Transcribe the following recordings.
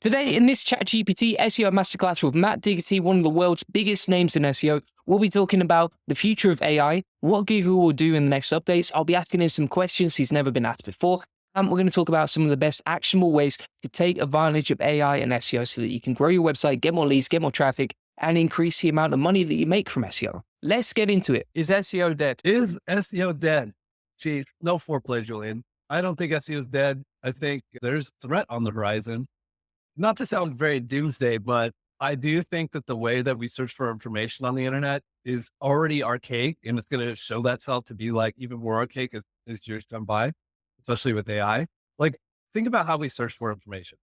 Today, in this ChatGPT SEO Masterclass with Matt Diggity, one of the world's biggest names in SEO, we'll be talking about the future of AI, what Google will do in the next updates. I'll be asking him some questions he's never been asked before. And we're going to talk about some of the best actionable ways to take advantage of AI and SEO so that you can grow your website, get more leads, get more traffic, and increase the amount of money that you make from SEO. Let's get into it. Is SEO dead? Is SEO dead? Geez, no foreplay, Julian. I don't think SEO is dead. I think there's a threat on the horizon. Not to sound very doomsday, but I do think that the way that we search for information on the internet is already archaic, and it's going to show that self to be like even more archaic as years come by, especially with AI. Like, think about how we search for information.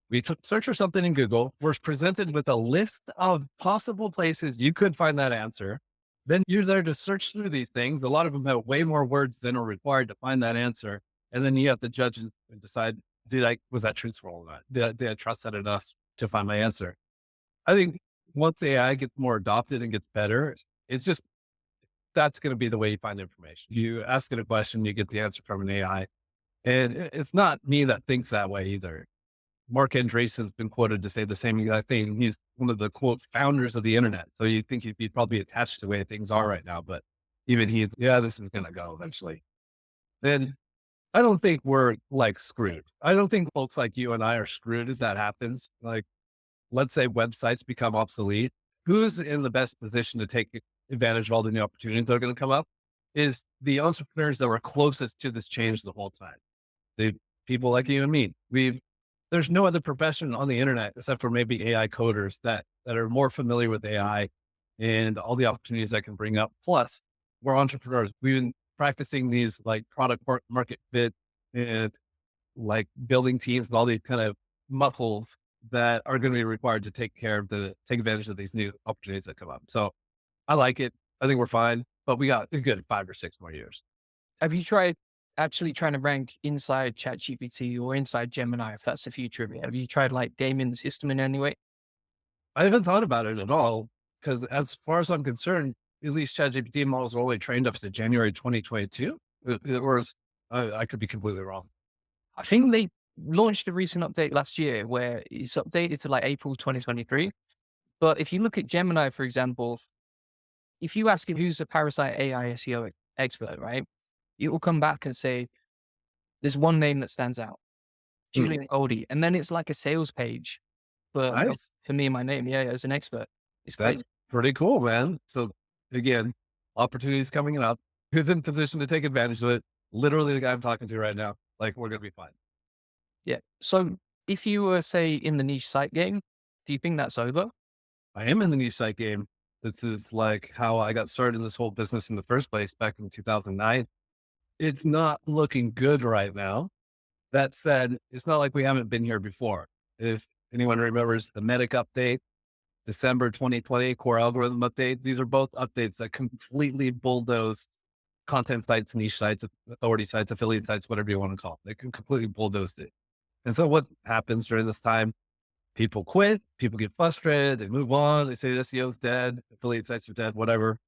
We search for something in Google. We're presented with a list of possible places you could find that answer. Then you're there to search through these things. A lot of them have way more words than are required to find that answer. And then you have to judge and decide, was that truthful or not? Did I trust that enough to find my answer? I think once AI gets more adopted and gets better, that's going to be the way you find information. You ask it a question, you get the answer from an AI. And it's not me that thinks that way either. Mark Andreessen's been quoted to say the same exact thing. He's one of the quote founders of the internet. So you think he'd be probably attached to the way things are right now, but even this is going to go eventually. Then I don't think we're like screwed. I don't think folks like you and I are screwed if that happens. Like, let's say websites become obsolete. Who's in the best position to take advantage of all the new opportunities that are going to come up is the entrepreneurs that were closest to this change the whole time. The people like you and me. There's no other profession on the internet except for maybe AI coders that are more familiar with AI and all the opportunities that can bring up. Plus, we're entrepreneurs. We've been practicing these like product market fit and like building teams and all these kind of muscles that are going to be required to take advantage of these new opportunities that come up. So I like it. I think we're fine, but we got a good 5 or 6 more years. Have you tried actually trying to rank inside ChatGPT or inside Gemini, if that's the future of it? Have you tried like gaming the system in any way? I haven't thought about it at all because as far as I'm concerned, at least ChatGPT models are only trained up to January 2022, or I could be completely wrong. I think they launched a recent update last year where it's updated to like April 2023. But if you look at Gemini, for example, if you ask him who's a parasite AI SEO expert, right, it will come back and say, there's one name that stands out, Julian Goldie. And then it's like a sales page for me and my name. Yeah, as an expert. It's crazy. That's pretty cool, man. So again, opportunities coming up. Who's in position to take advantage of it? Literally the guy I'm talking to right now. Like, we're going to be fine. Yeah. So if you were, say, in the niche site game, do you think that's over? I am in the niche site game. This is like how I got started in this whole business in the first place back in 2009. It's not looking good right now. That said, it's not like we haven't been here before. If anyone remembers the Medic update, December 2020 core algorithm update, these are both updates that completely bulldoze content sites, niche sites, authority sites, affiliate sites, whatever you want to call it. They can completely bulldoze it. And so what happens during this time? People quit, people get frustrated, they move on, they say SEO is dead, affiliate sites are dead, whatever.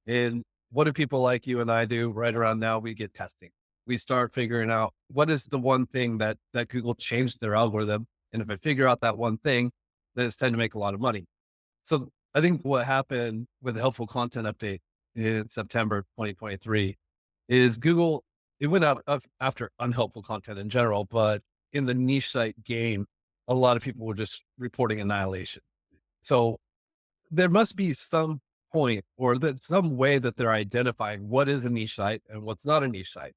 And what do people like you and I do right around now? We get testing. We start figuring out what is the one thing that Google changed their algorithm. And if I figure out that one thing, then it's time to make a lot of money. So I think what happened with the helpful content update in September 2023 is Google, it went out after unhelpful content in general, but in the niche site game, a lot of people were just reporting annihilation. So there must be some point or some way that they're identifying what is a niche site and what's not a niche site.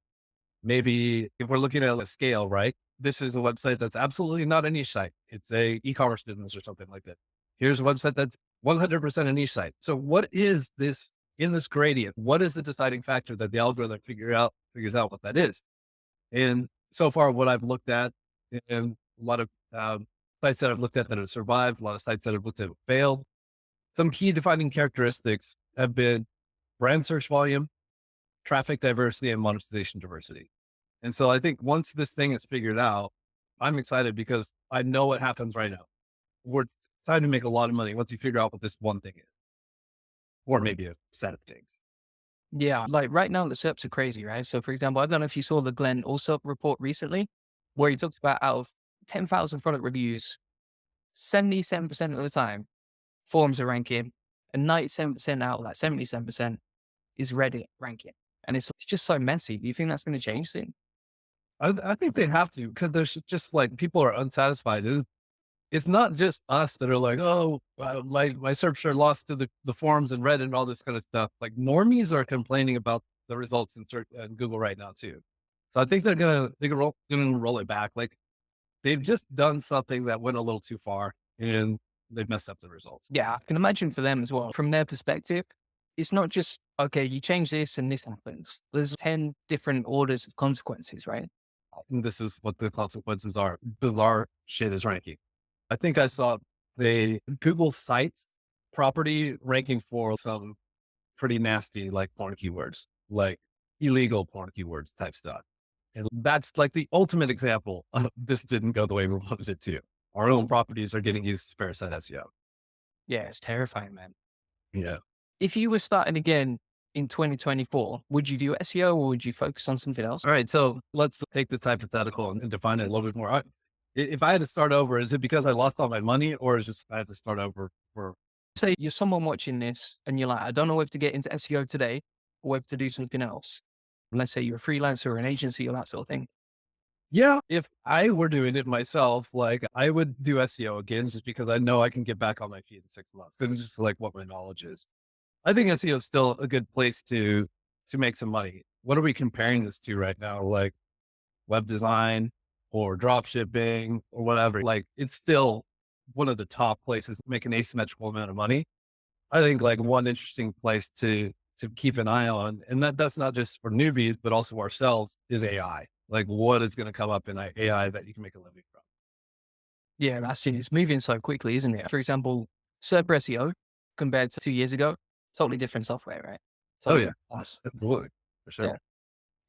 Maybe if we're looking at a scale, right? This is a website that's absolutely not a niche site. It's a e-commerce business or something like that. Here's a website that's 100% a niche site. So what is this in this gradient? What is the deciding factor that the algorithm figures out what that is? And so far, what I've looked at and a lot of sites that I've looked at that have survived, a lot of sites that I've looked at have failed. Some key defining characteristics have been brand search volume, traffic diversity, and monetization diversity. And so I think once this thing is figured out, I'm excited because I know what happens right now. We're trying to make a lot of money once you figure out what this one thing is, or maybe a set of things. Yeah, like right now the SERPs are crazy, right? So for example, I don't know if you saw the Glenn Allsop report recently, where he talks about out of 10,000 product reviews, 77% of the time, forums are ranking, and 97% out of that 77% is Reddit ranking. And it's just so messy. Do you think that's going to change soon? I think they have to, because there's just like people are unsatisfied. It's not just us that are like, oh, my search are lost to the forums and Reddit and all this kind of stuff. Like normies are complaining about the results in search and Google right now too. So I think gonna roll it back. Like they've just done something that went a little too far and they've messed up the results. Yeah, I can imagine for them as well. From their perspective, it's not just, okay, you change this and this happens. There's 10 different orders of consequences, right? And this is what the consequences are. Bizarre shit is ranking. I think I saw the Google Sites property ranking for some pretty nasty like porn keywords, like illegal porn keywords type stuff. And that's like the ultimate example of this didn't go the way we wanted it to. Our own properties are getting used to parasite SEO. Yeah, it's terrifying, man. Yeah. If you were starting again in 2024, would you do SEO or would you focus on something else? All right. So let's take this hypothetical and define it a little bit more. If I had to start over, is it because I lost all my money or is it just I had to start over for? Say you're someone watching this and you're like, I don't know whether to get into SEO today or whether to do something else. And let's say you're a freelancer or an agency or that sort of thing. Yeah. If I were doing it myself, like I would do SEO again, just because I know I can get back on my feet in 6 months. It's just like what my knowledge is. I think SEO is still a good place to make some money. What are we comparing this to right now? Like web design or drop shipping or whatever. Like it's still one of the top places to make an asymmetrical amount of money. I think like one interesting place to keep an eye on, and that's not just for newbies, but also ourselves, is AI. Like what is going to come up in AI that you can make a living from? Yeah, that's it. It's moving so quickly, isn't it? For example, SERP SEO compared to 2 years ago, totally different software, right? Oh Totally yeah, different class. absolutely, for sure.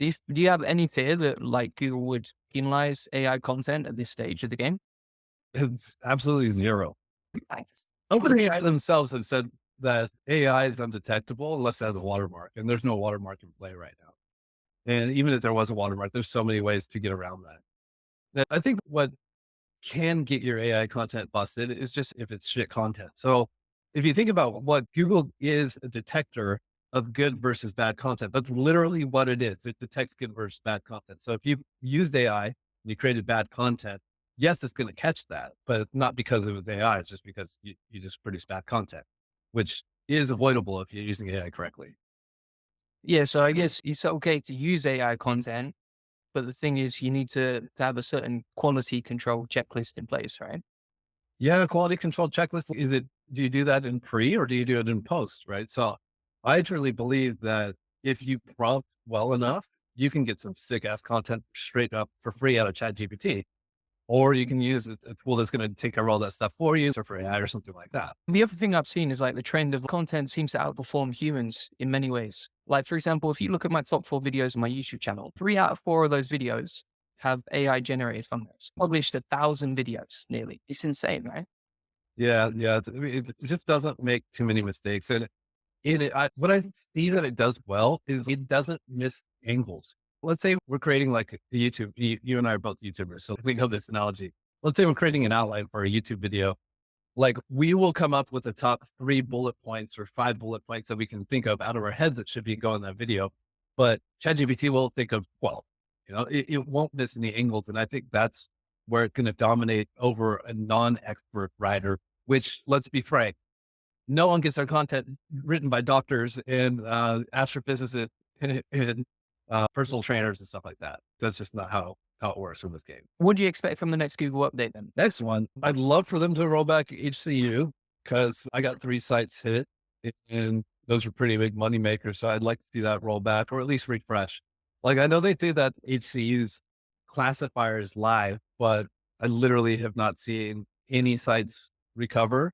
Yeah. Do you have any fear that like Google would penalize AI content at this stage of the game? It's absolutely zero. Thanks. OpenAI themselves have said that AI is undetectable unless it has a watermark, and there's no watermark in play right now. And even if there was a watermark, there's so many ways to get around that. Now, I think what can get your AI content busted is just if it's shit content. So if you think about what Google is, a detector of good versus bad content, that's literally what it is. It detects good versus bad content. So if you used AI and you created bad content, yes, it's going to catch that, but it's not because of AI. It's just because you just produce bad content, which is avoidable if you're using AI correctly. Yeah, so I guess it's okay to use AI content, but the thing is you need to have a certain quality control checklist in place, right? Yeah, quality control checklist. Do you do that in pre or do you do it in post? Right. So I truly believe that if you prompt well enough, you can get some sick ass content straight up for free out of ChatGPT, or you can use a tool that's going to take care of all that stuff for you or for AI or something like that. The other thing I've seen is like the trend of content seems to outperform humans in many ways. Like, for example, if you look at my top 4 videos on my YouTube channel, 3 out of 4 of those videos have AI generated thumbnails, published 1,000 videos nearly. It's insane, right? Yeah. Yeah. It just doesn't make too many mistakes. And what I see that it does well is it doesn't miss angles. Let's say we're creating like a YouTube, you and I are both YouTubers, so we know this analogy. Let's say we're creating an outline for a YouTube video. Like we will come up with the top 3 bullet points or 5 bullet points that we can think of out of our heads that should be going in that video. But ChatGPT will think of 12, it won't miss any angles. And I think that's where it's going to dominate over a non-expert writer, which let's be frank, no one gets their content written by doctors and astrophysicists and personal trainers and stuff like that. That's just not how it works in this game. What do you expect from the next Google update then? Next one, I'd love for them to roll back HCU because I got 3 sites hit and those are pretty big money makers. So I'd like to see that roll back or at least refresh. Like I know they do that HCU's classifiers live, but I literally have not seen any sites recover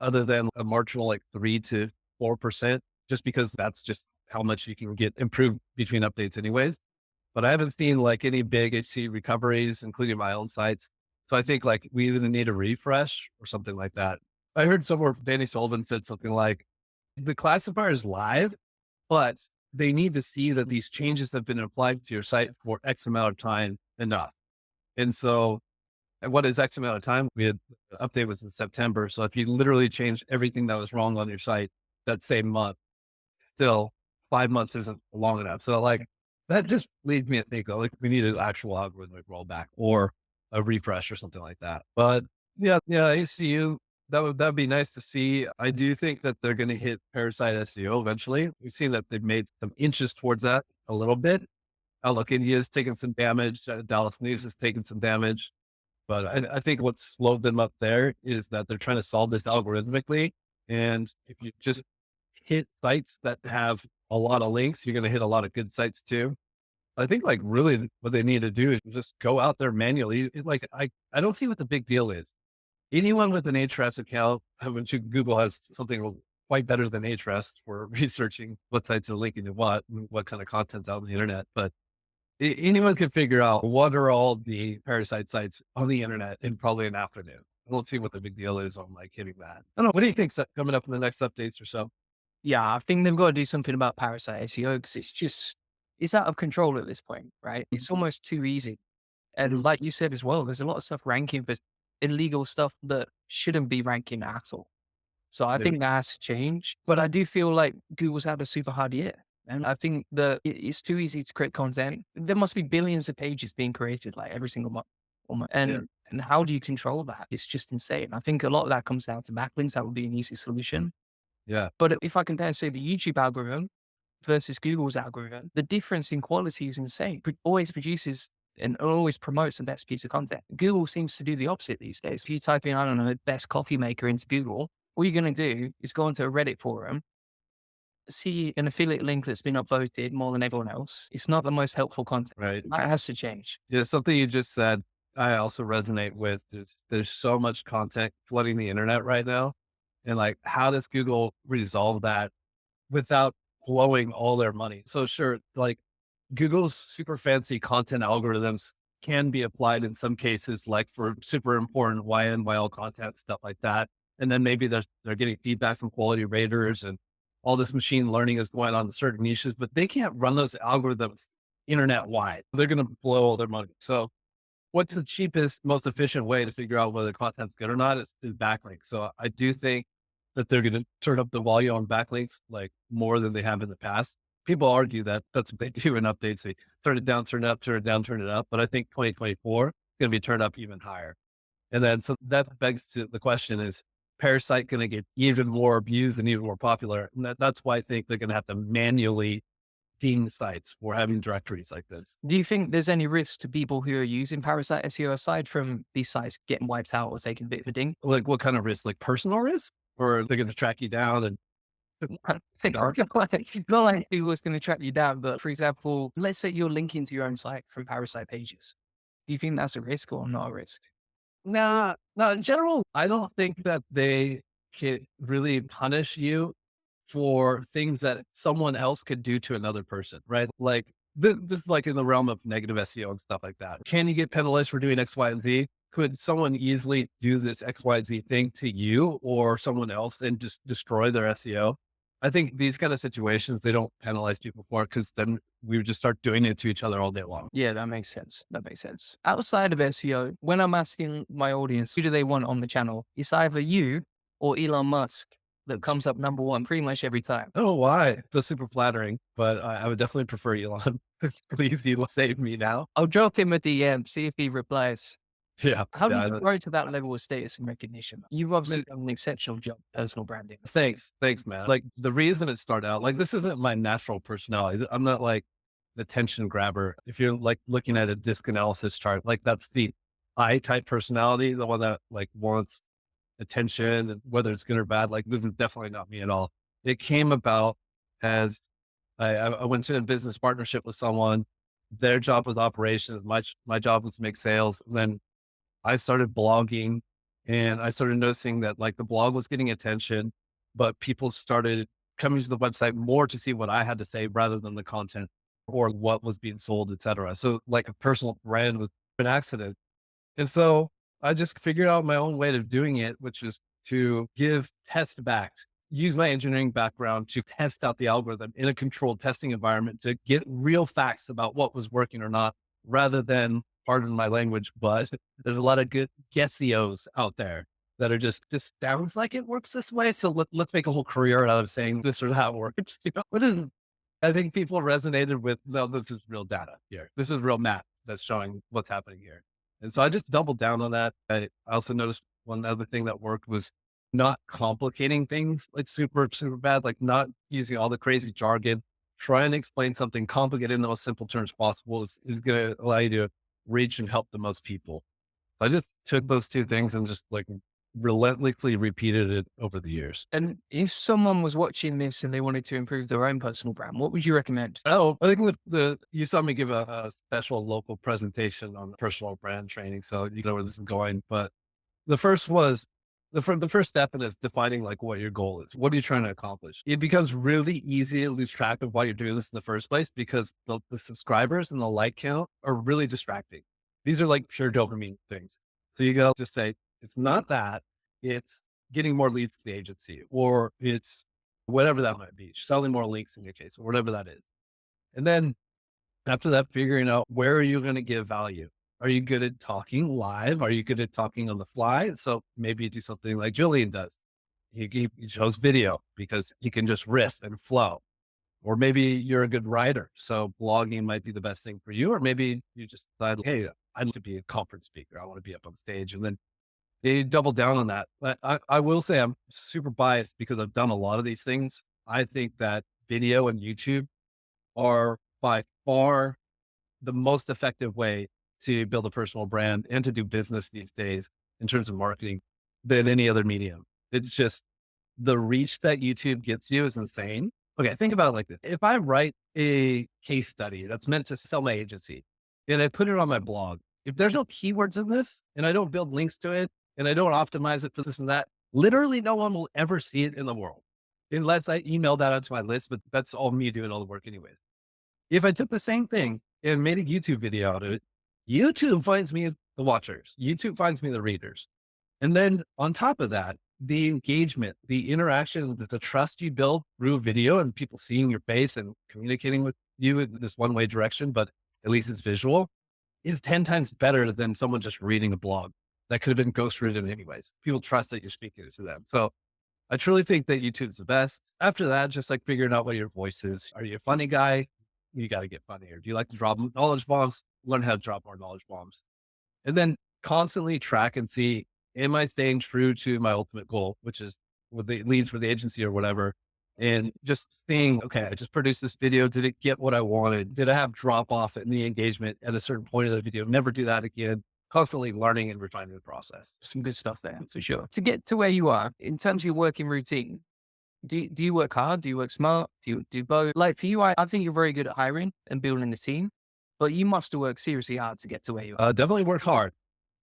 other than a marginal like 3 to 4%, just because that's just how much you can get improved between updates anyways. But I haven't seen like any big HC recoveries, including my own sites. So I think like we either need a refresh or something like that. I heard somewhere Danny Sullivan said something like the classifier is live, but they need to see that these changes have been applied to your site for X amount of time enough. And so And what is X amount of time? We had the update was in September. So if you literally changed everything that was wrong on your site that same month, still 5 months isn't long enough. So like that just leads me to think like we need an actual algorithmic rollback or a refresh or something like that. But yeah, ACU, that'd be nice to see. I do think that they're going to hit parasite SEO eventually. We've seen that they've made some inches towards that a little bit. Look, India's taken some damage. Dallas News has taken some damage. But I think what slowed them up there is that they're trying to solve this algorithmically. And if you just hit sites that have a lot of links, you're going to hit a lot of good sites too. I think like really what they need to do is just go out there manually. Like I don't see what the big deal is. Anyone with an Ahrefs account, which Google has something quite better than Ahrefs for researching what sites are linking to what and what kind of content's out on the internet. But anyone can figure out what are all the parasite sites on the internet in probably an afternoon. I don't see what the big deal is on like hitting that. I don't know. What do you think's coming up in the next updates or so? Yeah, I think they've got to do something about parasite SEO because it's out of control at this point, right? It's almost too easy. And like you said as well, there's a lot of stuff ranking for illegal stuff that shouldn't be ranking at all. So I Yeah. think that has to change. But I do feel like Google's had a super hard year. And I think that it's too easy to create content. There must be billions of pages being created like every single month. Almost. Yeah. And how do you control that? It's just insane. I think a lot of that comes down to backlinks. That would be an easy solution. Yeah. But if I compare, say, the YouTube algorithm versus Google's algorithm, the difference in quality is insane. It always produces and always promotes the best piece of content. Google seems to do the opposite these days. If you type in, I don't know, best coffee maker into Google, all you're going to do is go onto a Reddit forum, see an affiliate link that's been upvoted more than everyone else. It's not the most helpful content. Right. That has to change. Yeah. Something you just said, I also resonate with is there's so much content flooding the internet right now. And like, how does Google resolve that without blowing all their money? So sure, like Google's super fancy content algorithms can be applied in some cases, like for super important YN, YL content, stuff like that. And then maybe they're getting feedback from quality raters and all this machine learning is going on in certain niches, but they can't run those algorithms internet wide. They're going to blow all their money. So what's the cheapest, most efficient way to figure out whether content's good or not is backlinks. So I do think that they're going to turn up the volume on backlinks like more than they have in the past. People argue that that's what they do in updates. They turn it down, turn it up, turn it down, turn it up. But I think 2024 is going to be turned up even higher. And then, so that begs to the question is Parasite going to get even more abused and even more popular? And that's why I think they're going to have to manually theme sites for having directories like this. Do you think there's any risk to people who are using Parasite SEO aside from these sites getting wiped out or taking a bit of a ding? Like what kind of risk? Like personal risk? Or they're going to track you down and I think not like Google's going to track you down, but for example, let's say you're linking to your own site from Parasite pages. Do you think that's a risk or not a risk? nah, no, in general, I don't think that they can really punish you for things that someone else could do to another person, right? Like this is like in the realm of negative SEO and stuff like that. Can you get penalized for doing X, Y, and Z? Could someone easily do this X, Y, Z thing to you or someone else and just destroy their SEO? I think these kind of situations, they don't penalize people for it because then we would just start doing it to each other all day long. Yeah, that makes sense. That makes sense. Outside of SEO, when I'm asking my audience, who do they want on the channel? It's either you or Elon Musk that comes up number one pretty much every time. I don't know why. That's super flattering, but I would definitely prefer Elon. Please, Elon, save me now. I'll drop him a DM, see if he replies. Yeah. How do yeah, you grow to that level of status and recognition? You've obviously done an exceptional job, personal branding. Thanks, man. Like the reason it started out, like this isn't my natural personality. I'm not like the attention grabber. If you're like looking at a disc analysis chart, like that's the I type personality, the one that like wants attention and whether it's good or bad. Like this is definitely not me at all. It came about as I went to a business partnership with someone. Their job was operations. My job was to make sales. And then I started blogging and I started noticing that like the blog was getting attention, but people started coming to the website more to see what I had to say rather than the content or what was being sold, et cetera. So like a personal brand was an accident. And so I just figured out my own way of doing it, which is to give test backed, use my engineering background to test out the algorithm in a controlled testing environment to get real facts about what was working or not, rather than pardon my language, but there's a lot of good SEOs out there that are just, this sounds like it works this way. So let's make a whole career out of saying this or that works. What is, I think people resonated with, no, this is real data here. This is real math that's showing what's happening here. And so I just doubled down on that. I also noticed one other thing that worked was not complicating things like super, super bad, like not using all the crazy jargon. Try and explain something complicated in the most simple terms possible is going to allow you to reach and help the most people. I just took those two things and just like relentlessly repeated it over the years. And if someone was watching this and they wanted to improve their own personal brand, what would you recommend? Oh, I think you saw me give a special local presentation on personal brand training. So you know where this is going, but the first was the first step in is defining like what your goal is. What are you trying to accomplish? It becomes really easy to lose track of why you're doing this in the first place because the subscribers and the like count are really distracting. These are like pure dopamine things. So you go just say, it's not that, it's getting more leads to the agency, or it's whatever that might be, selling more links in your case, or whatever that is. And then after that, figuring out where are you going to give value? Are you good at talking live? Are you good at talking on the fly? So maybe you do something like Julian does. He shows video because he can just riff and flow. Or maybe you're a good writer. So blogging might be the best thing for you. Or maybe you just decide, hey, I'd like to be a conference speaker. I want to be up on stage. And then you double down on that. But I will say I'm super biased because I've done a lot of these things. I think that video and YouTube are by far the most effective way to build a personal brand and to do business these days in terms of marketing than any other medium. It's just the reach that YouTube gets you is insane. Okay, think about it like this. If I write a case study that's meant to sell my agency and I put it on my blog, if there's no keywords in this and I don't build links to it and I don't optimize it for this and that, literally no one will ever see it in the world unless I email that out to my list, but that's all me doing all the work anyways. If I took the same thing and made a YouTube video out of it, YouTube finds me the watchers. YouTube finds me the readers. And then on top of that, the engagement, the interaction, the trust you build through video and people seeing your face and communicating with you in this one way direction, but at least it's visual, is 10 times better than someone just reading a blog that could have been ghostwritten anyways. People trust that you're speaking to them. So I truly think that YouTube's the best. After that, just like figuring out what your voice is. Are you a funny guy? You got to get funnier. Do you like to drop knowledge bombs? Learn how to drop more knowledge bombs. And then constantly track and see, am I staying true to my ultimate goal, which is with the leads for the agency or whatever? And just seeing, okay, I just produced this video. Did it get what I wanted? Did I have drop off in the engagement at a certain point of the video? Never do that again. Constantly learning and refining the process. Some good stuff there for sure. To get to where you are in terms of your working routine, do you work hard? Do you work smart? Do you do both? Like for you, I think you're very good at hiring and building a team, but you must have worked seriously hard to get to where you are. Definitely work hard.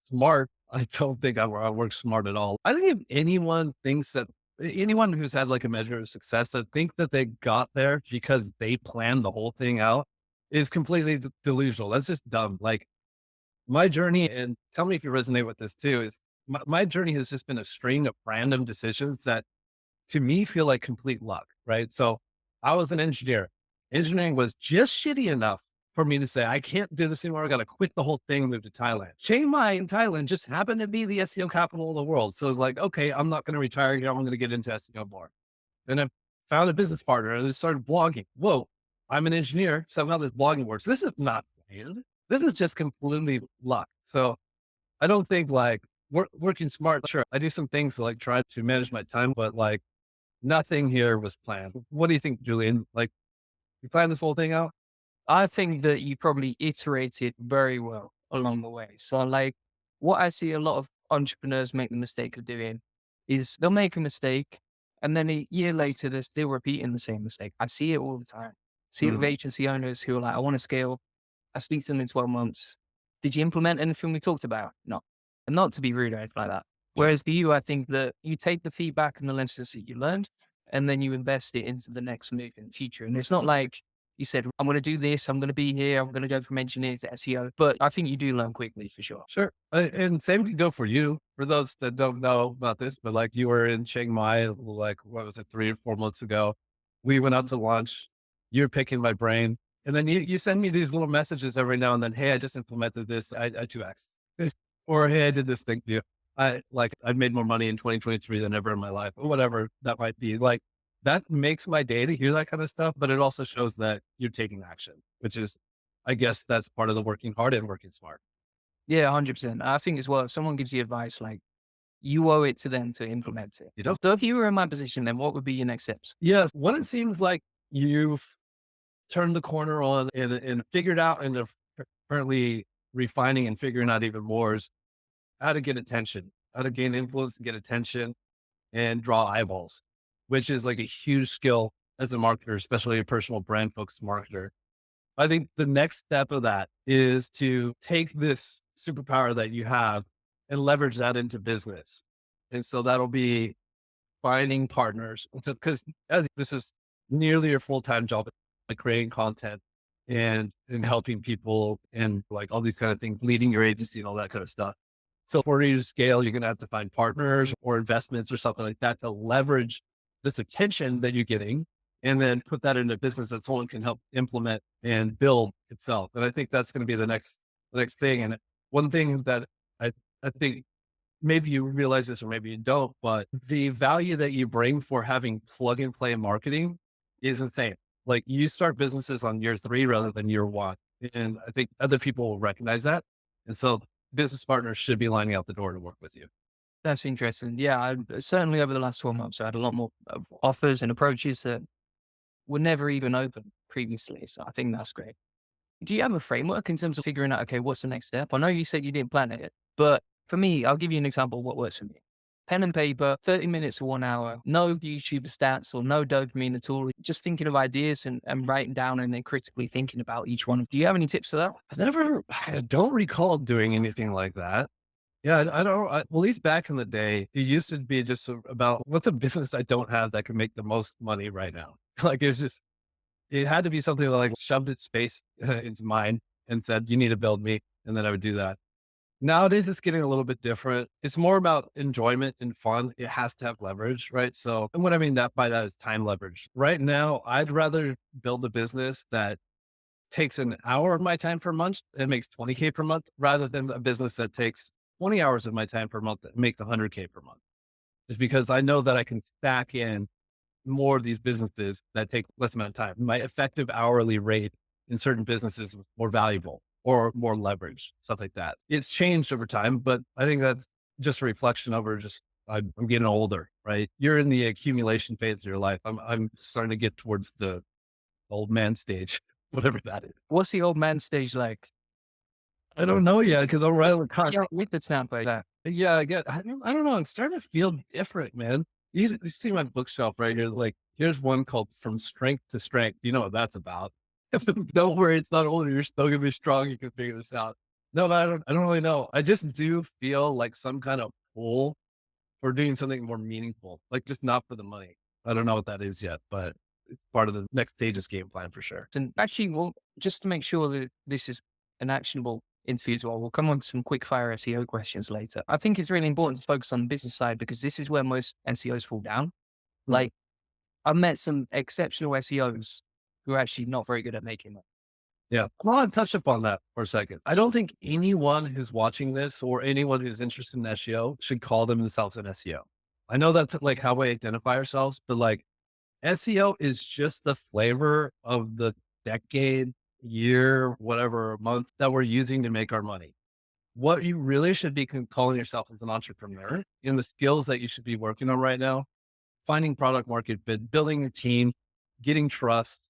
Smart. I don't think I work smart at all. I think if anyone thinks that anyone who's had like a measure of success, I think that they got there because they planned the whole thing out is completely delusional. That's just dumb. Like my journey, and tell me if you resonate with this too, is my journey has just been a string of random decisions that to me feel like complete luck, right? So I was an engineer. Engineering was just shitty enough for me to say, I can't do this anymore. I got to quit the whole thing and move to Thailand. Chiang Mai in Thailand just happened to be the SEO capital of the world. So like, okay, I'm not going to retire here. I'm going to get into SEO more. Then I found a business partner and I started blogging. Whoa, I'm an engineer. Somehow this blogging works. This is not planned. This is just completely luck. So I don't think like working smart. Sure, I do some things to like try to manage my time, but like nothing here was planned. What do you think, Julian? Like you planned this whole thing out? I think that you probably iterated very well along the way. So like what I see a lot of entrepreneurs make the mistake of doing is they'll make a mistake and then a year later they're still repeating the same mistake. I see it all the time. See it with agency owners who are like, I want to scale. I speak to them in 12 months. Did you implement anything we talked about? No. And not to be rude or anything like that. Whereas for you, I think that you take the feedback and the lessons that you learned and then you invest it into the next move in the future. And it's not like you said, I'm going to do this. I'm going to be here. I'm going to go from engineer to SEO. But I think you do learn quickly for sure. Sure. And same can go for you. For those that don't know about this, but like you were in Chiang Mai, like what was it, 3 or 4 months ago? We went out to lunch. You're picking my brain. And then you send me these little messages every now and then. Hey, I just implemented this. I 2X. Or, hey, I did this thing. Yeah. I've made more money in 2023 than ever in my life, or whatever that might be. Like, that makes my day to hear that kind of stuff, but it also shows that you're taking action, which is, I guess that's part of the working hard and working smart. Yeah, 100%. I think as well, if someone gives you advice, like you owe it to them to implement it. You know? So if you were in my position, then what would be your next steps? Yes. When it seems like you've turned the corner on and figured out and are currently refining and figuring out even more is how to get attention, how to gain influence and get attention and draw eyeballs, which is like a huge skill as a marketer, especially a personal brand focused marketer. I think the next step of that is to take this superpower that you have and leverage that into business. And so that'll be finding partners because as this is nearly your full-time job, like creating content and helping people and like all these kind of things, leading your agency and all that kind of stuff. So for you to scale, you're going to have to find partners or investments or something like that to leverage this attention that you're getting and then put that into business that someone can help implement and build itself. And I think that's going to be the next thing. And one thing that I think maybe you realize this or maybe you don't, but the value that you bring for having plug and play marketing is insane. Like, you start businesses on year 3 rather than year 1. And I think other people will recognize that. And so business partners should be lining out the door to work with you. That's interesting. Yeah, certainly over the last 12 months, I had a lot more offers and approaches that were never even open previously. So I think that's great. Do you have a framework in terms of figuring out, okay, what's the next step? I know you said you didn't plan it, but for me, I'll give you an example of what works for me. Pen and paper, 30 minutes or 1 hour, no YouTube stats or no dopamine at all. Just thinking of ideas and writing down and then critically thinking about each one. Do you have any tips for that? I don't recall doing anything like that. Yeah, I don't, well, at least back in the day, it used to be just about what's a business I don't have that can make the most money right now. Like, it had to be something that like shoved its face into mine and said, you need to build me. And then I would do that. Nowadays, it's getting a little bit different. It's more about enjoyment and fun. It has to have leverage, right? So, and what I mean by that is time leverage. Right now, I'd rather build a business that takes an hour of my time per month and makes 20K per month rather than a business that takes 20 hours of my time per month that makes 100K per month. It's because I know that I can stack in more of these businesses that take less amount of time. My effective hourly rate in certain businesses is more valuable or more leverage, stuff like that. It's changed over time, but I think that's just a reflection over just, I'm getting older, right? You're in the accumulation phase of your life. I'm starting to get towards the old man stage, whatever that is. What's the old man stage like? I don't know yet because I'm right on the contract. With the snap like that. Yeah, I don't know. I'm starting to feel different, man. You see my bookshelf right here. Like, here's one called From Strength to Strength. You know what that's about. Don't worry, it's not older. You're still gonna be strong. You can figure this out. No, but I don't really know. I just do feel like some kind of pull for doing something more meaningful, like just not for the money. I don't know what that is yet, but it's part of the next stage's game plan for sure. And actually, well, just to make sure that this is an actionable interview as well, we'll come on to some quick fire SEO questions later. I think it's really important to focus on the business side because this is where most SEOs fall down. Like, I've met some exceptional SEOs who are actually not very good at making money. Yeah. I want to touch upon that for a second. I don't think anyone who's watching this or anyone who's interested in SEO should call themselves an SEO. I know that's like how we identify ourselves, but like, SEO is just the flavor of the decade, year, whatever month that we're using to make our money. What you really should be calling yourself as an entrepreneur in the skills that you should be working on right now, finding product market fit, building a team, getting trust,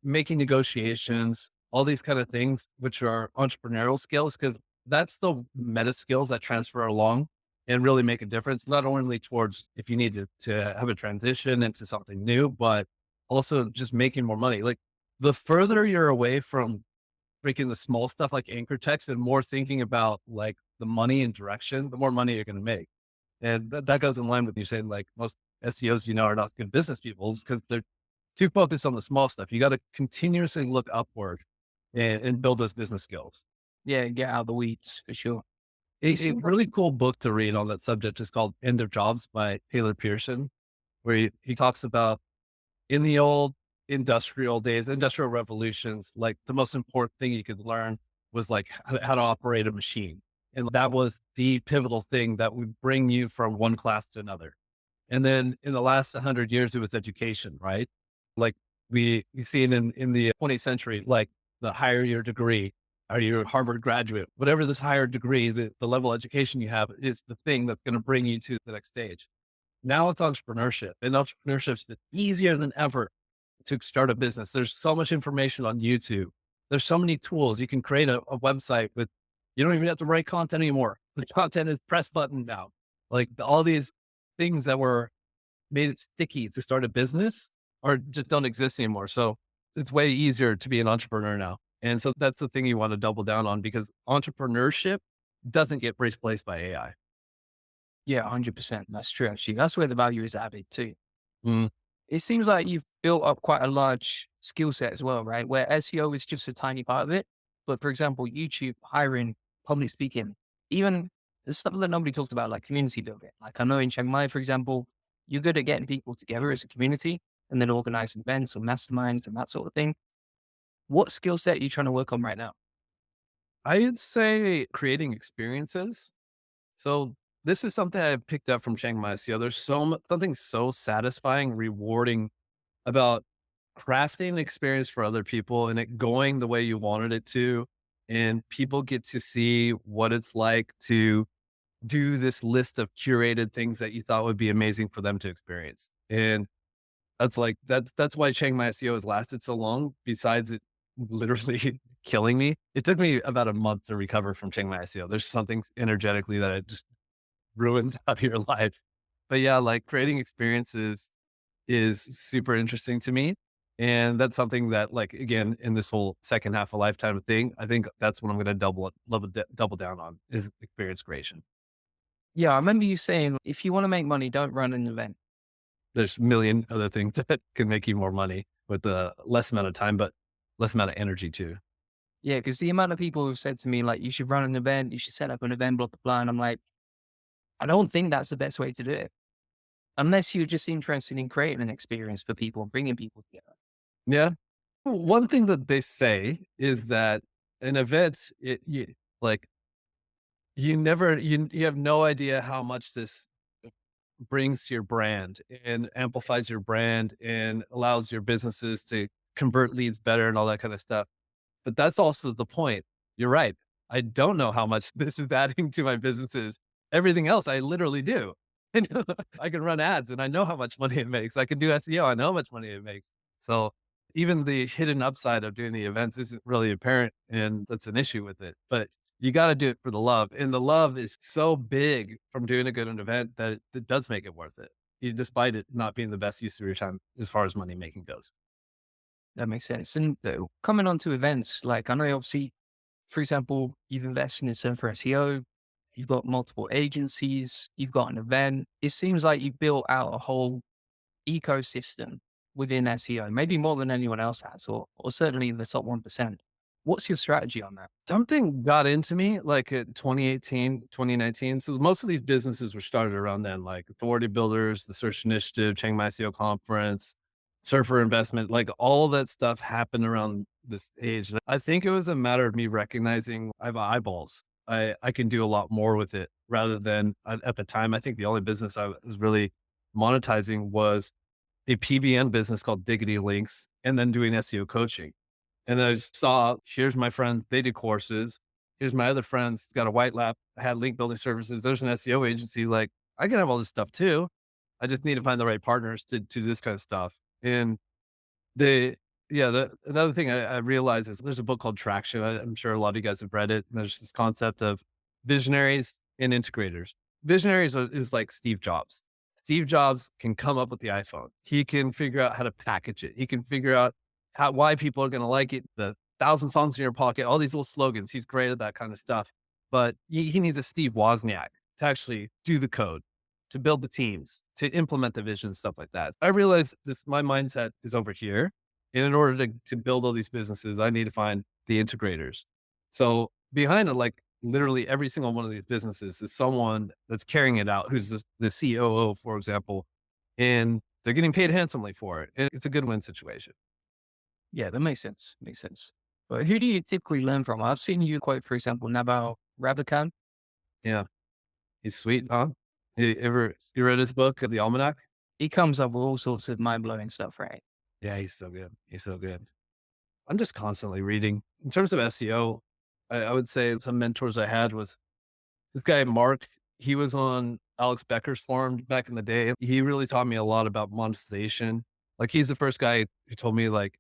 making negotiations, all these kind of things, which are entrepreneurial skills, because that's the meta skills that transfer along and really make a difference, not only towards if you need to have a transition into something new, but also just making more money. Like, the further you're away from freaking the small stuff like anchor text and more thinking about like the money and direction, the more money you're going to make. And that goes in line with you saying like most SEOs, are not good business people because they're too focused on the small stuff. You got to continuously look upward and build those business skills. Yeah, get out of the weeds for sure. A really cool book to read on that subject is called End of Jobs by Taylor Pearson, where he talks about in the old industrial days, industrial revolutions, like the most important thing you could learn was like how to operate a machine. And that was the pivotal thing that would bring you from one class to another. And then in the last 100 years, it was education, right? Like we see it in the 20th century, like the higher your degree, are you a Harvard graduate, whatever this higher degree, the level of education you have is the thing that's going to bring you to the next stage. Now it's entrepreneurship, and entrepreneurship is easier than ever to start a business. There's so much information on YouTube. There's so many tools. You can create a website with, you don't even have to write content anymore. The content is press button now. Like all these things that were made it sticky to start a business or just don't exist anymore. So it's way easier to be an entrepreneur now. And so that's the thing you want to double down on, because entrepreneurship doesn't get replaced by AI. Yeah, 100%. That's true. Actually, that's where the value is added too. Mm. It seems like you've built up quite a large skill set as well, right? Where SEO is just a tiny part of it. But for example, YouTube, hiring, public speaking, even the stuff that nobody talks about, like community building. Like I know in Chiang Mai, for example, you're good at getting people together as a community and then organizing events or masterminds and that sort of thing. What skill set are you trying to work on right now? I'd say creating experiences. So this is something I picked up from Chiang Mai SEO. There's something so satisfying, rewarding about crafting an experience for other people and it going the way you wanted it to. And people get to see what it's like to do this list of curated things that you thought would be amazing for them to experience. And that's why Chiang Mai SEO has lasted so long, besides it literally killing me. It took me about a month to recover from Chiang Mai SEO. There's something energetically that it just ruins out your life. But yeah, like creating experiences is super interesting to me. And that's something that, like, again, in this whole second half of lifetime thing, I think that's what I'm going to double down on is experience creation. Yeah, I remember you saying if you want to make money, don't run an event. There's a million other things that can make you more money with a less amount of time, but less amount of energy too. Yeah, because the amount of people who've said to me, like, you should run an event, you should set up an event, blah, blah, blah. And I'm like, I don't think that's the best way to do it. Unless you're just interested in creating an experience for people and bringing people together. Yeah. One thing that they say is that an event, like you have no idea how much this brings to your brand and amplifies your brand and allows your businesses to convert leads better and all that kind of stuff. But that's also the point. You're right. I don't know how much this is adding to my businesses. Everything else I literally do. And I can run ads and I know how much money it makes. I can do SEO. I know how much money it makes. So even the hidden upside of doing the events isn't really apparent. And that's an issue with it. But you got to do it for the love. And the love is so big from doing a good event that it does make it worth it, despite it not being the best use of your time as far as money making goes. That makes sense. And coming on to events, like I know obviously, for example, you've invested in Center for SEO, you've got multiple agencies, you've got an event. It seems like you've built out a whole ecosystem within SEO, maybe more than anyone else has, or certainly in the top 1%. What's your strategy on that? Something got into me like in 2018, 2019. So most of these businesses were started around then, like Authority Builders, the Search Initiative, Chiang Mai SEO Conference, Surfer Investment, like all that stuff happened around this age. And I think it was a matter of me recognizing I have eyeballs. I can do a lot more with it rather than at the time. I think the only business I was really monetizing was a PBN business called Diggity Links and then doing SEO coaching. And I just saw, here's my friend, they do courses. Here's my other friends, got a white lap, had link building services. There's an SEO agency. Like I can have all this stuff too. I just need to find the right partners to do this kind of stuff. And the, yeah, another thing I realized is there's a book called Traction. I'm sure a lot of you guys have read it. And there's this concept of visionaries and integrators. Visionaries is like Steve Jobs. Steve Jobs can come up with the iPhone. He can figure out how to package it. He can figure out why people are going to like it. The 1,000 songs in your pocket, all these little slogans. He's great at that kind of stuff. But he needs a Steve Wozniak to actually do the code, to build the teams, to implement the vision, stuff like that. I realized my mindset is over here. And in order to build all these businesses, I need to find the integrators. So behind it, like literally every single one of these businesses is someone that's carrying it out, who's the COO, for example, and they're getting paid handsomely for it. And it's a good win situation. Yeah, that makes sense. Makes sense. But who do you typically learn from? I've seen you quote, for example, Naval Ravikant. Yeah. He's sweet, huh? You read his book, The Almanac? He comes up with all sorts of mind blowing stuff, right? Yeah, he's so good. He's so good. I'm just constantly reading. In terms of SEO, I would say some mentors I had was this guy, Mark. He was on Alex Becker's forum back in the day. He really taught me a lot about monetization. Like he's the first guy who told me like,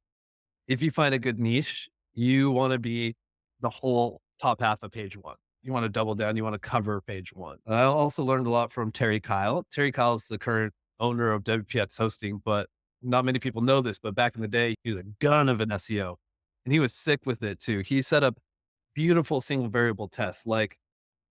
if you find a good niche, you want to be the whole top half of page one. You want to double down. You want to cover page one. And I also learned a lot from Terry Kyle. Terry Kyle is the current owner of WPX Hosting, but not many people know this. But back in the day, he was a gun of an SEO, and he was sick with it too. He set up beautiful single variable tests, like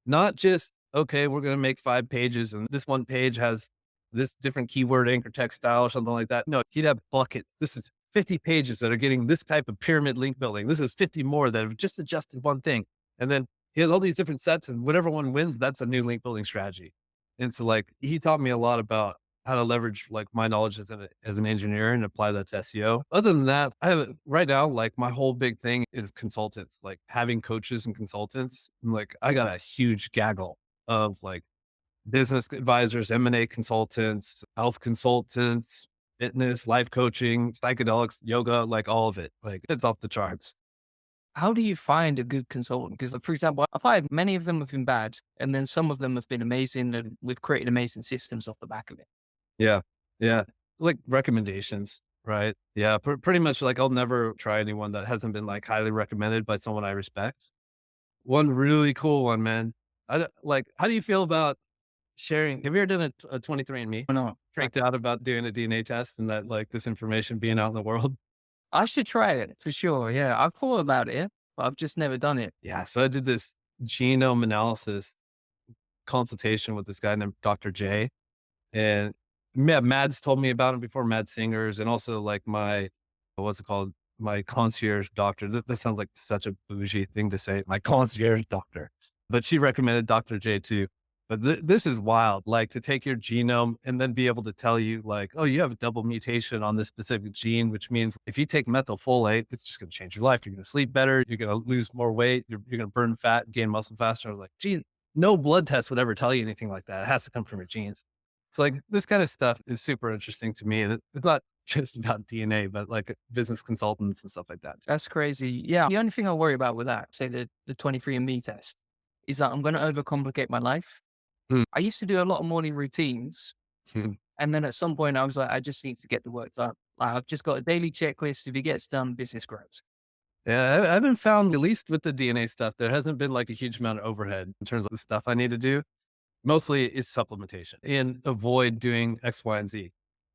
not just, okay, we're going to make 5 pages and this one page has this different keyword anchor text style or something like that. No, he'd have buckets. This is 50 pages that are getting this type of pyramid link building. This is 50 more that have just adjusted one thing. And then he has all these different sets, and whatever one wins, that's a new link building strategy. And so like he taught me a lot about how to leverage like my knowledge as an engineer and apply that to SEO. Other than that, right now, like my whole big thing is consultants, like having coaches and consultants. Like I got a huge gaggle of like business advisors, M&A consultants, health consultants, fitness, life coaching, psychedelics, yoga, like all of it. Like it's off the charts. How do you find a good consultant? Because, for example, I've hired many of them have been bad, and then some of them have been amazing, and we've created amazing systems off the back of it. Yeah. Yeah. Like recommendations, right? Yeah. Pretty much like I'll never try anyone that hasn't been like highly recommended by someone I respect. One really cool one, man. Like, how do you feel about sharing? Have you ever done a 23andMe? Oh, no, Freaked out about doing a DNA test and that like this information being out in the world? I should try it for sure. Yeah, I've thought about it, but I've just never done it. Yeah. So I did this genome analysis consultation with this guy named Dr. J. And Mads told me about him before, Mad Singers, and also like my, what's it called? My concierge doctor. This sounds like such a bougie thing to say. My concierge doctor, but she recommended Dr. J too. But this is wild, like to take your genome and then be able to tell you like, oh, you have a double mutation on this specific gene, which means if you take methylfolate, it's just going to change your life. You're going to sleep better. You're going to lose more weight. You're going to burn fat, gain muscle faster. I was like, gee, no blood test would ever tell you anything like that. It has to come from your genes. So like this kind of stuff is super interesting to me. And it's not just about DNA, but like business consultants and stuff like that. That's crazy. Yeah. The only thing I worry about with that, say the 23andMe test, is that I'm going to overcomplicate my life. Hmm. I used to do a lot of morning routines. And then at some point I was like, I just need to get the work done. Like, I've just got a daily checklist. If it gets done, business grows. Yeah, I haven't found, at least with the DNA stuff, there hasn't been like a huge amount of overhead in terms of the stuff I need to do. Mostly it's supplementation and avoid doing X, Y, and Z.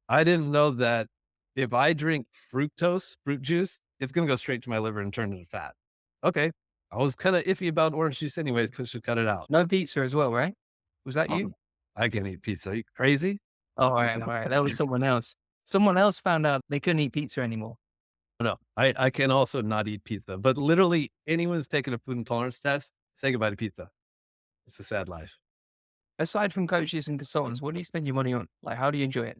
I didn't know that if I drink fruit juice, it's going to go straight to my liver and turn into fat. Okay. I was kind of iffy about orange juice anyways, because I should cut it out. No pizza as well, right? Was that you? I can eat pizza. Are you crazy? Oh, all right. All right. That was someone else. Someone else found out they couldn't eat pizza anymore. No, I can also not eat pizza, but literally anyone who's taken a food intolerance test, say goodbye to pizza. It's a sad life. Aside from coaches and consultants, what do you spend your money on? Like, how do you enjoy it?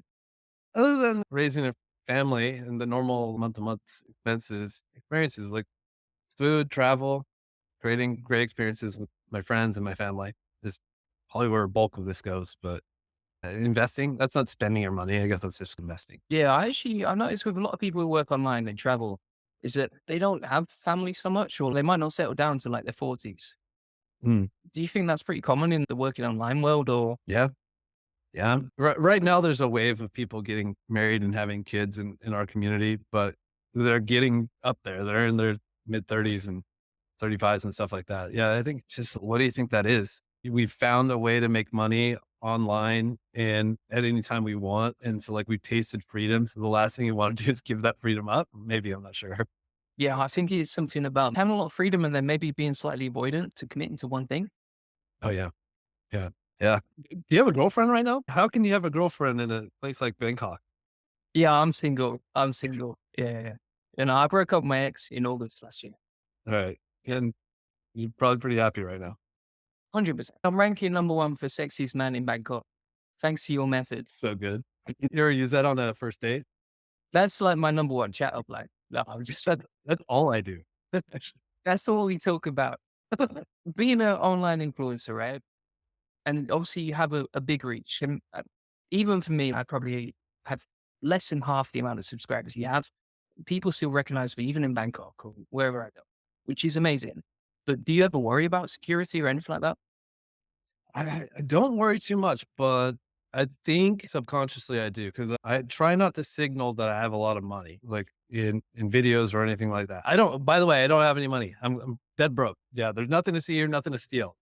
Other than raising a family and the normal month-to-month experiences like food, travel, creating great experiences with my friends and my family is probably where a bulk of this goes. But investing, that's not spending your money. I guess that's just investing. Yeah, I've noticed with a lot of people who work online and travel is that they don't have family so much, or they might not settle down to like their 40s. Mm, Do you think that's pretty common in the working online world, or? yeah. Yeah. Right now, there's a wave of people getting married and having kids in our community, but they're getting up there. They're in their mid 30s and 35s and stuff like that. Yeah. I think just, what do you think that is? We've found a way to make money online and at any time we want. And so like we've tasted freedom. So the last thing you want to do is give that freedom up. Maybe, I'm not sure. Yeah, I think it's something about having a lot of freedom and then maybe being slightly avoidant to committing to one thing. Oh yeah. Yeah. Yeah. Do you have a girlfriend right now? How can you have a girlfriend in a place like Bangkok? Yeah, I'm single. I'm single. Yeah, yeah, yeah. You know, I broke up with my ex in August last year. All right. And you're probably pretty happy right now. 100%. I'm ranking #1 for sexiest man in Bangkok. Thanks to your methods. So good. You ever use that on a first date? That's like my #1 chat up line. No, I'm just That's all I do. that's what we talk about. Being an online influencer, right? And obviously you have a big reach. And even for me, I probably have less than half the amount of subscribers you have. People still recognize me, even in Bangkok or wherever I go, which is amazing. But do you ever worry about security or anything like that? I don't worry too much, but I think subconsciously I do because I try not to signal that I have a lot of money, like in videos or anything like that. I don't. By the way, I don't have any money. I'm dead broke. Yeah, there's nothing to see here, nothing to steal.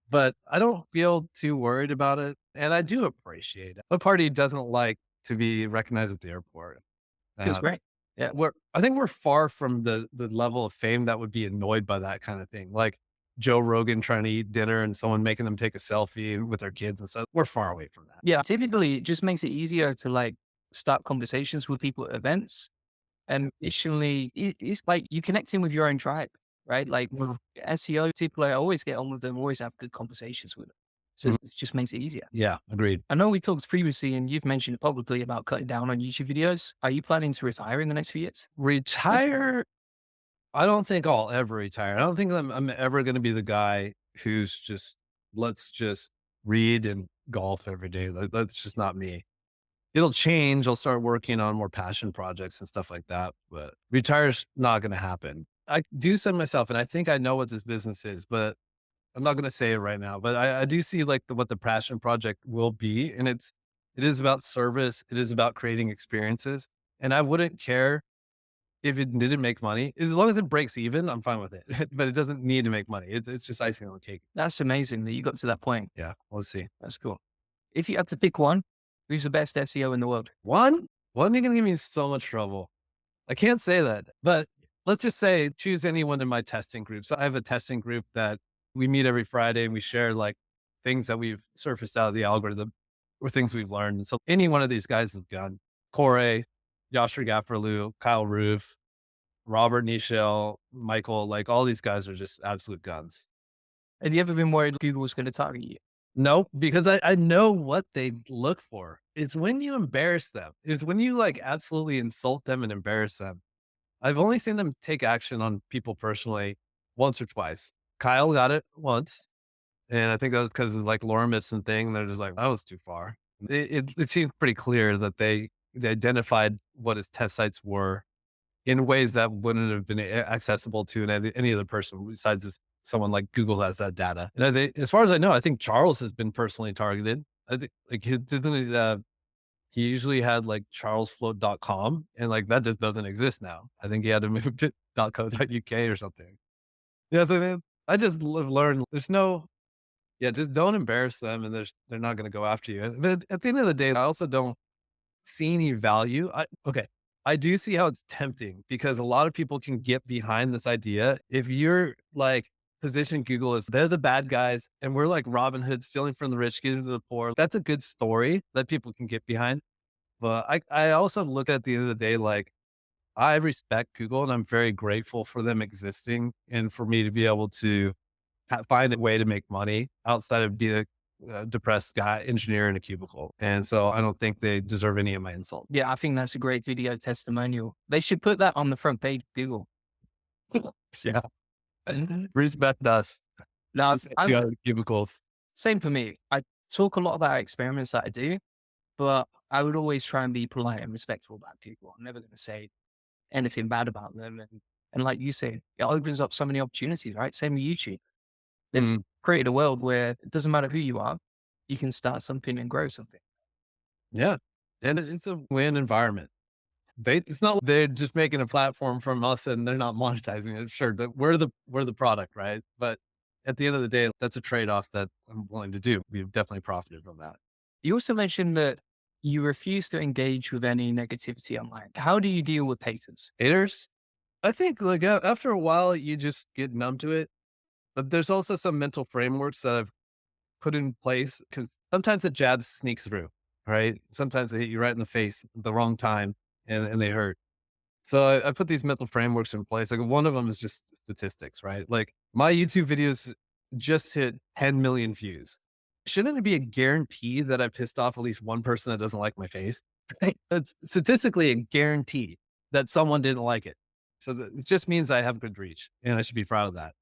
But I don't feel too worried about it, and I do appreciate it. What party doesn't like to be recognized at the airport? Feels Uh, great. Yeah. I think we're far from the level of fame that would be annoyed by that kind of thing. Like Joe Rogan trying to eat dinner and someone making them take a selfie with their kids and stuff. We're far away from that. Yeah. Typically it just makes it easier to like start conversations with people at events. And additionally, it's like you connecting with your own tribe, right? Like with SEO people, I always get on with them, always have good conversations with them. So Mhm. it just makes it easier. Yeah, agreed. I know we talked previously and you've mentioned publicly about cutting down on YouTube videos. Are you planning to retire in the next few years? Retire. I don't think I'll ever retire. I don't think I'm ever going to be the guy who's just, let's just read and golf every day. That's just not me. It'll change. I'll start working on more passion projects and stuff like that, but retire's not going to happen. I do say myself, and I think I know what this business is, but I'm not going to say it right now, but I do see like what the passion project will be. And it is about service. It is about creating experiences. And I wouldn't care if it didn't make money, as long as it breaks even, I'm fine with it, but it doesn't need to make money. It's just icing on the cake. That's amazing that you got to that point. Yeah. Let's see. That's cool. If you had to pick one, who's the best SEO in the world? One, you're going to give me so much trouble. I can't say that, but let's just say choose anyone in my testing group. So I have a testing group that we meet every Friday and we share like things that we've surfaced out of the algorithm or things we've learned. And so any one of these guys is gone. Corey, Yashir Gafferlu, Kyle Roof, Robert Nischel, Michael, like all these guys are just absolute guns. Have you ever been worried Google was going to target you? No, because I know what they look for. It's when you embarrass them. It's when you like absolutely insult them and embarrass them. I've only seen them take action on people personally once or twice. Kyle got it once. And I think that was because of like Lorem Ipsum thing. They're just like, that was too far. It seemed pretty clear that they identified what his test sites were in ways that wouldn't have been accessible to any other person besides someone like Google has that data. And as far as I know, I think Charles has been personally targeted. I think like he usually had like charlesfloat.com and like that just doesn't exist now. I think he had to move to .co.uk or something. Yeah. So man, I just learned there's no, yeah, just don't embarrass them and they're not going to go after you. But at the end of the day, I also don't see any value. Okay. I do see how it's tempting because a lot of people can get behind this idea. If you're like position Google as they're the bad guys and we're like Robin Hood stealing from the rich, giving to the poor, that's a good story that people can get behind. But I also look at the end of the day, like I respect Google and I'm very grateful for them existing and for me to be able to find a way to make money outside of being a depressed guy engineer in a cubicle. And so I don't think they deserve any of my insult. Yeah, I think that's a great video testimonial. They should put that on the front page of Google. Yeah. Respect us. Now, The other cubicles. same for me. I talk a lot about experiments that I do, but I would always try and be polite and respectful about people. I'm never going to say anything bad about them. And like you say, it opens up so many opportunities, right? Same with YouTube. They've Mm, created a world where it doesn't matter who you are, you can start something and grow something. yeah. And it's a win environment. It's not like they're just making a platform from us and they're not monetizing it. Sure, we're the product, right? But at the end of the day, that's a trade-off that I'm willing to do. We've definitely profited from that. You also mentioned that you refuse to engage with any negativity online. How do you deal with haters? Haters, I think like after a while, you just get numb to it. But there's also some mental frameworks that I've put in place because sometimes the jabs sneak through, right? Sometimes they hit you right in the face at the wrong time and they hurt. So I put these mental frameworks in place. Like one of them is just statistics, right? Like my YouTube videos just hit 10 million views. Shouldn't it be a guarantee that I pissed off at least one person that doesn't like my face? That's statistically a guarantee. that someone didn't like it. So it just means I have good reach and I should be proud of that.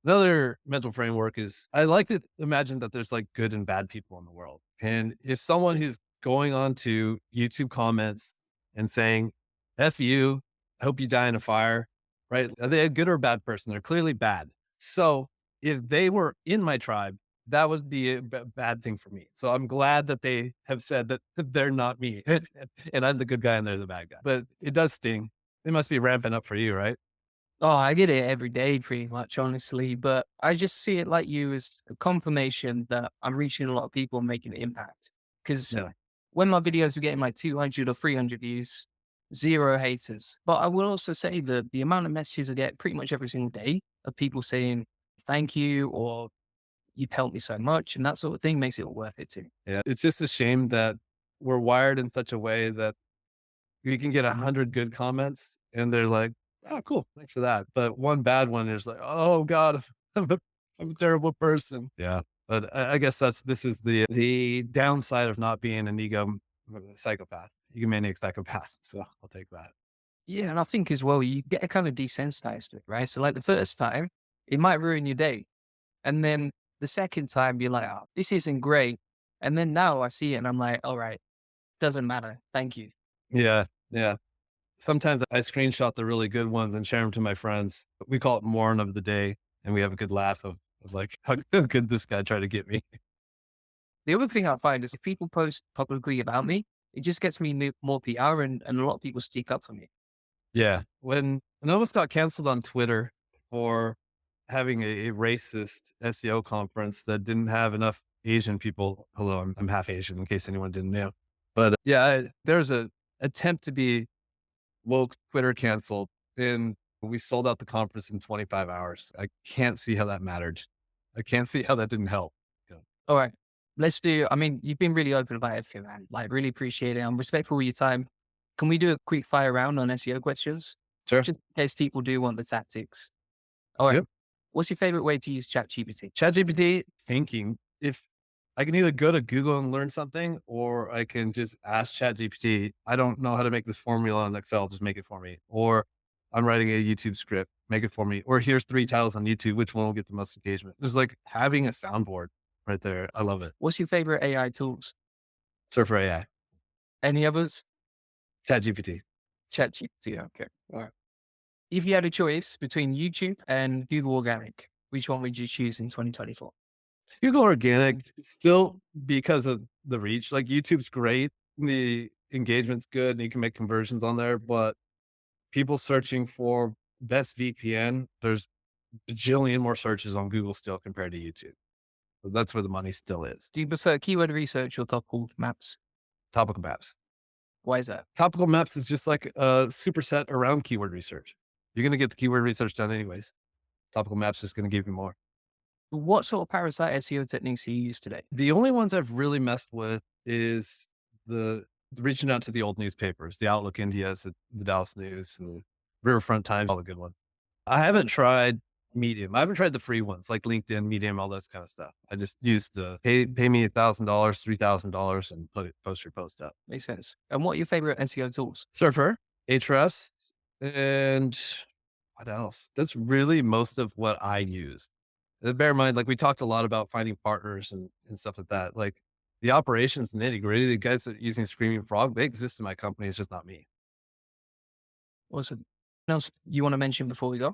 Another mental framework is I like to imagine that there's like good and bad people in the world. And if someone who's going on to YouTube comments and saying, F you, I hope you die in a fire, right? Are they a good or a bad person? They're clearly bad. So if they were in my tribe, that would be a bad thing for me. So I'm glad that they have said that they're not me and I'm the good guy and they're the bad guy. But it does sting. It must be ramping up for you, right? Oh, I get it every day pretty much, honestly, but I just see it like you as a confirmation that I'm reaching a lot of people and making an impact. Because Yeah. when my videos were getting like 200 or 300 views, zero haters. But I will also say that the amount of messages I get pretty much every single day of people saying thank you or you've helped me so much and that sort of thing makes it all worth it too. Yeah. It's just a shame that we're wired in such a way that you can get 100 good comments and they're like, oh, cool. Thanks for that. But one bad one is like, oh God, I'm a terrible person. Yeah. But I guess this is the downside of not being an ego psychopath, egomaniac psychopath. So I'll take that. Yeah, and I think as well, you get kind of desensitized to it, right? So like the first time, it might ruin your day. And then the second time, you're like, oh, this isn't great. And then now I see it and I'm like, all right, doesn't matter. Thank you. Yeah. Yeah. Sometimes I screenshot the really good ones and share them to my friends. We call it mourn of the day. And we have a good laugh of like, how good this guy tried to get me. The other thing I find is if people post publicly about me, it just gets me more PR and a lot of people speak up for me. Yeah. When I almost got canceled on Twitter for having a racist SEO conference that didn't have enough Asian people. Hello, I'm half Asian in case anyone didn't know. But yeah, there's a attempt to be woke Twitter canceled and we sold out the conference in 25 hours. I can't see how that mattered. I can't see how that didn't help. Yeah. All right, let's do, I mean, you've been really open about everything, man. Like really appreciate it. I'm respectful of your time. Can we do a quick fire round on SEO questions? Sure. Just in case people do want the tactics. All right. Yep. What's your favorite way to use ChatGPT? ChatGPT thinking if I can either go to Google and learn something, or I can just ask ChatGPT, I don't know how to make this formula in Excel, just make it for me. Or I'm writing a YouTube script, make it for me. Or here's 3 titles on YouTube, which one will get the most engagement? It's like having a soundboard right there. I love it. What's your favorite AI tools? Surfer AI, Any others? ChatGPT. ChatGPT. Okay. All right. If you had a choice between YouTube and Google Organic, which one would you choose in 2024? Google Organic still because of the reach. Like YouTube's great, the engagement's good, and you can make conversions on there. But people searching for best VPN, there's a bajillion more searches on Google still compared to YouTube. So that's where the money still is. Do you prefer keyword research or topical maps? Topical maps. Why is that? Topical maps is just like a superset around keyword research. You're going to get the keyword research done anyways. Topical maps is going to give you more. What sort of parasite SEO techniques do you use today? The only ones I've really messed with is the reaching out to the old newspapers, the Outlook Indias, the Dallas News, and the Riverfront Times, all the good ones. I haven't tried Medium. I haven't tried the free ones like LinkedIn, Medium, all this kind of stuff. I just used the pay me $1,000, $3,000 and post your post up. Makes sense. And what are your favorite SEO tools? Surfer, Ahrefs, and what else? That's really most of what I use. Bear in mind, like we talked a lot about finding partners and stuff like that. Like the operations nitty gritty, the guys that are using Screaming Frog, they exist in my company. It's just not me. Awesome. What else you want to mention before we go?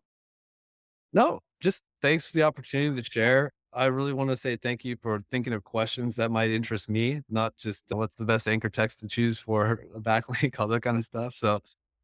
No, just thanks for the opportunity to share. I really want to say thank you for thinking of questions that might interest me, not just what's the best anchor text to choose for a backlink, all that kind of stuff. So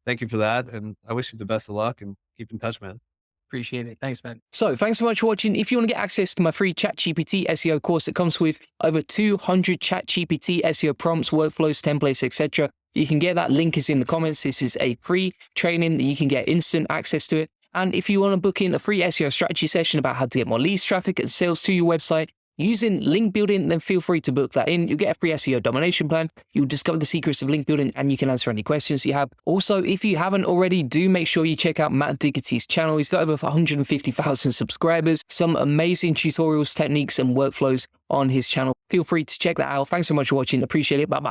thank you for that. And I wish you the best of luck and keep in touch, man. Appreciate it. Thanks, man. So thanks so much for watching. If you want to get access to my free ChatGPT SEO course that comes with over 200 ChatGPT SEO prompts, workflows, templates, etc., you can get that. Link is in the comments. This is a free training that you can get instant access to it. And if you want to book in a free SEO strategy session about how to get more leads, traffic, and sales to your website using link building, then feel free to book that in. You'll get a free SEO domination plan. You'll discover the secrets of link building and you can answer any questions you have. Also, if you haven't already, do make sure you check out Matt Diggity's channel. He's got over 150,000 subscribers, some amazing tutorials, techniques, and workflows on his channel. Feel free to check that out. Thanks so much for watching. Appreciate it. Bye-bye.